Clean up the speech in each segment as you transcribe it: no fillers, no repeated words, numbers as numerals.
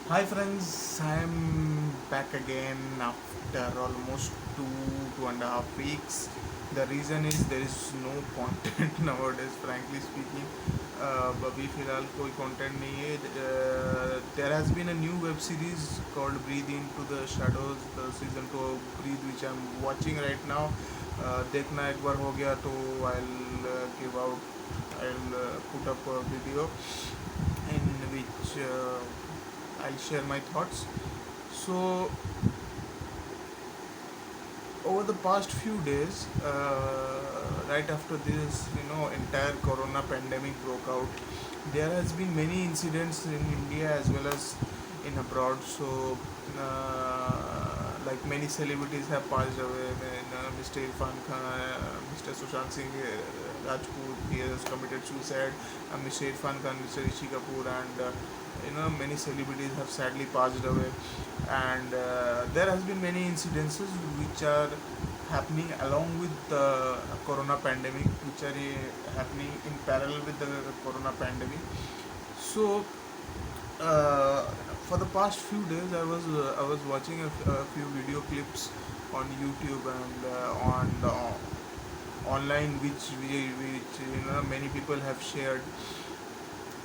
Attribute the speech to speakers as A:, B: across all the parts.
A: Hi friends, I'm back again after almost 2.5 weeks. The reason is there is no content nowadays, frankly speaking. अभी फिलहाल कोई content नहीं है. There has been a new web series called Breathe Into the Shadows, the season 2 of Breathe, which I'm watching right now. देखना एक बार हो गया तो I'll put up a video in which I'll share my thoughts. So, over the past few days, right after this, entire Corona pandemic broke out, there has been many incidents in India as well as in abroad. So, like many celebrities have passed away. Mr. Irfan Khan, Mr. Sushant Singh Rajput, he has committed suicide. Mr. Irfan Khan, Mr. Rishi Kapoor, and many celebrities have sadly passed away. And there has been many incidences which are happening along with the corona pandemic, which are happening in parallel with the corona pandemic. So uh, for the past few days I was watching a few video clips on YouTube and on the online, which many people have shared.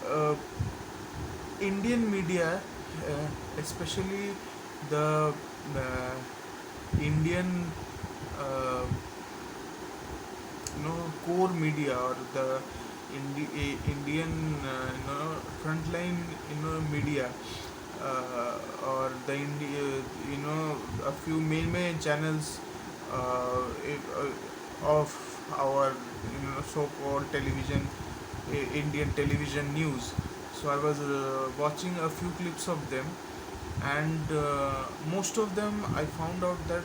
A: uh, Indian media, especially the Indian uh, core media, or the Indian frontline media, or the a few main channels of our so-called television, Indian television news. So I was watching a few clips of them, and most of them I found out that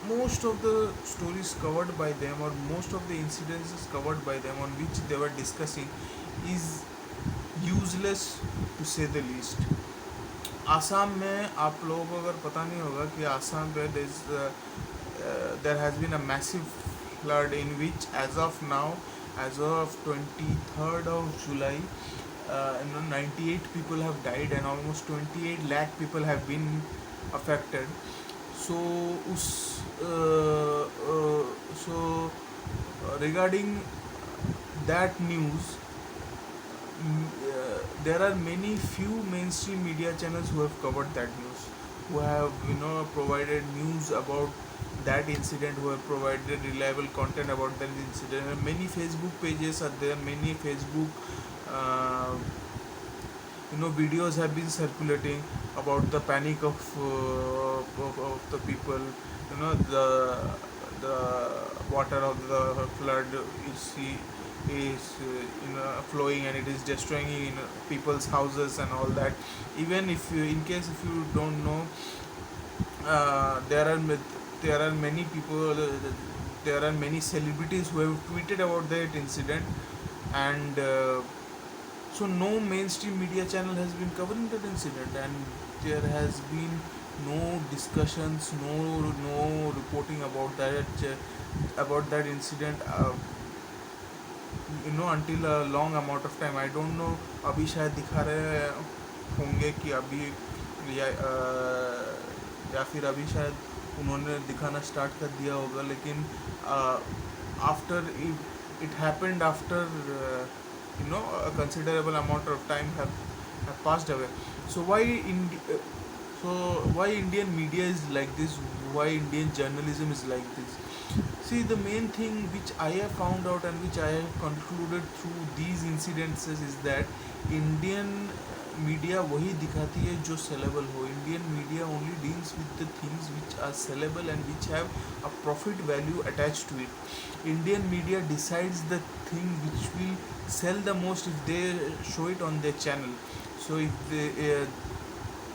A: most of the stories covered by them, or most of the incidences covered by them on which they were discussing, is useless to say the least. Assam में आप लोगों को अगर पता नहीं होगा कि आसाम पे there has been a massive flood in which as of now, as of 23rd of July, 98 people have died and almost 28 lakh people have been affected. So उस so regarding that news, there are many few mainstream media channels who have covered that news, who have provided news about that incident, who have provided reliable content about that incident. And many Facebook pages are there, many Facebook uh, videos have been circulating about the panic of the people. The water of the flood is flowing, and it is destroying people's houses and all that. Even if you, in case if you don't know, uh, there are there are many people, there are many celebrities who have tweeted about that incident. And so no mainstream media channel has been covering that incident, and there has been no discussions, no reporting about that incident, until a long amount of time. I don't know, अभी शायद दिखा रहे होंगे कि अभी या फिर अभी शायद उन्होंने दिखाना स्टार्ट कर दिया होगा, लेकिन after it happened after a considerable amount of time have passed away. So so why Indian media is like this, why Indian journalism is like this? See, the main thing which I have found out and which I have concluded through these incidences is that Indian media वही दिखाती है जो sellable हो. Indian media only deals with the things which are sellable and which have a profit value attached to it. Indian media decides the thing which will sell the most if they show it on their channel. So if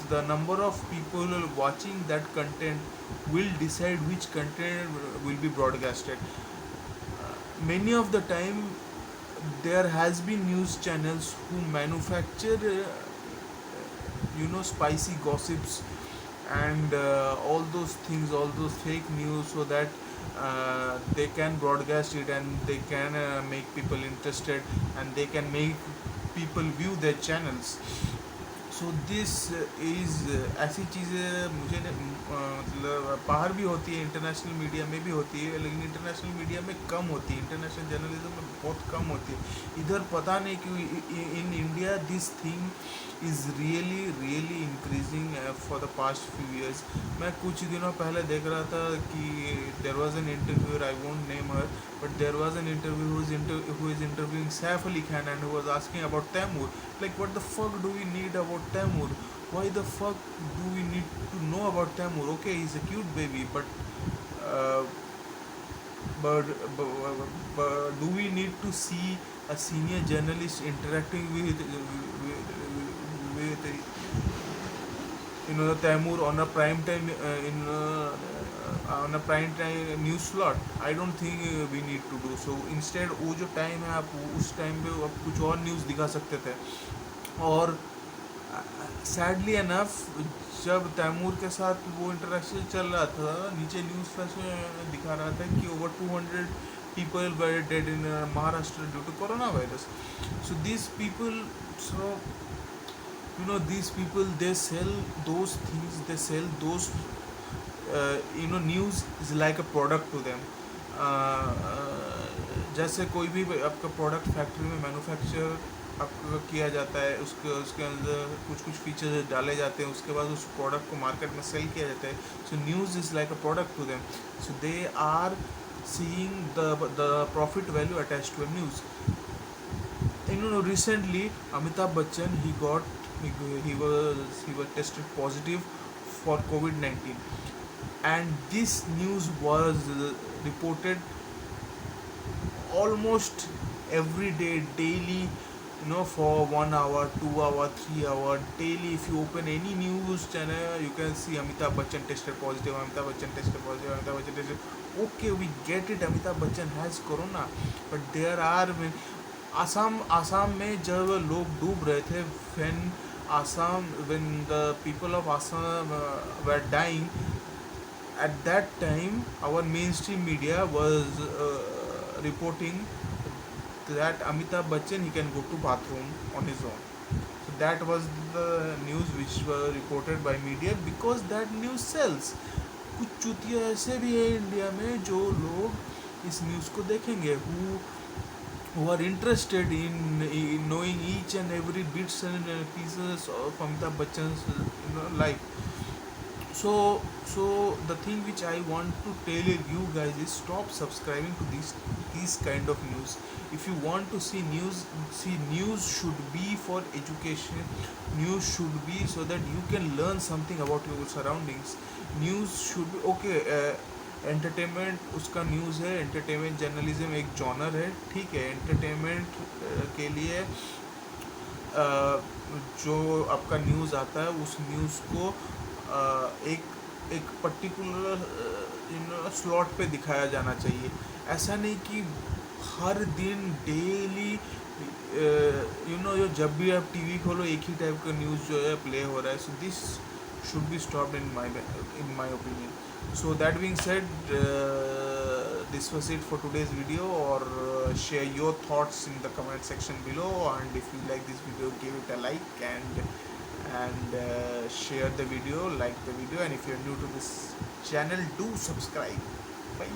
A: the number of people watching that content will decide which content will be broadcasted. Many of the time there has been news channels who manufacture spicy gossips and all those things, all those fake news, so that they can broadcast it, and they can make people interested, and they can make people view their channels. So this is ऐसी चीज़ें मुझे मतलब बाहर भी होती है, international media में भी होती है, लेकिन इंटरनेशनल मीडिया में कम होती है, इंटरनेशनल जर्नलिज्म में बहुत कम होती है। इधर पता नहीं क्यों in India this thing is really really increasing for the past few years. मैं कुछ दिनों पहले देख रहा था कि there was an interviewer, I won't name her, but there was an interview who is interviewing Saif Ali Khan, and who was asking about Taimur. Like, what the fuck do we need about Taimur? Why the fuck do we need to know about Taimur? Okay, he's a cute baby, uh, but do we need to see a senior journalist interacting with Taimur on a prime time in on a prime time news slot? I don't think we need to do so. Instead वो जो time है आप उस time पे आप कुछ और news दिखा सकते थे। और सैडली एनफ जब तैमूर के साथ वो इंटरेक्शन चल रहा था, नीचे न्यूज़ फ्लैश में दिखा रहा था कि over 200 people were dead in Maharashtra due to coronavirus. So these people, so these people, they sell those things, they sell those news is like a product to them. जैसे कोई भी आपका product factory में manufacture आपका किया जाता है, उसके उसके अंदर कुछ कुछ फीचर्स डाले जाते हैं, उसके बाद उस प्रोडक्ट को मार्केट में सेल किया जाता है. So news is like a product to them. So they are seeing the profit value attached to a news. Recently Amitabh Bachchan, he was tested positive for COVID-19, and this news was reported almost every day, daily, for 1 hour, 2 hour, 3 hour, daily. If you open any news channel, you can see Amitabh Bachchan tested positive, Amitabh Bachchan tested positive, Amitabh Bachchan tested. Okay, we get it, Amitabh Bachchan has corona, but there are Assam में जब लोग डूब रहे थे, when the people of Assam were dying, at that time our mainstream media was reporting that Amitabh Bachchan, he can go to bathroom on his own. So that was the news which were reported by media, because that news sells. कुछ चूतिया ऐसे भी है India में जो लोग इस news को देखेंगे, who are interested in knowing each and every bits and pieces of Amitabh Bachchan's life. So the thing which I want to tell you guys is, stop subscribing to these kind of news. If you want to see news should be for education. News should be so that you can learn something about your surroundings. News should be okay. Entertainment उसका news है, entertainment journalism एक genre है, ठीक है. Entertainment के लिए जो आपका न्यूज़ आता है, उस न्यूज़ को एक पर्टिकुलर स्लॉट पे दिखाया जाना चाहिए. ऐसा नहीं कि हर दिन डेली जब भी आप टीवी खोलो एक ही टाइप का न्यूज़ जो है प्ले हो रहा है. So this should be stopped in my opinion. So that being said, this was it for today's video. Or share your thoughts in the comment section below, and if you like this video, give it a like, and share the video, like the video, and if you're new to this channel, do subscribe. Bye.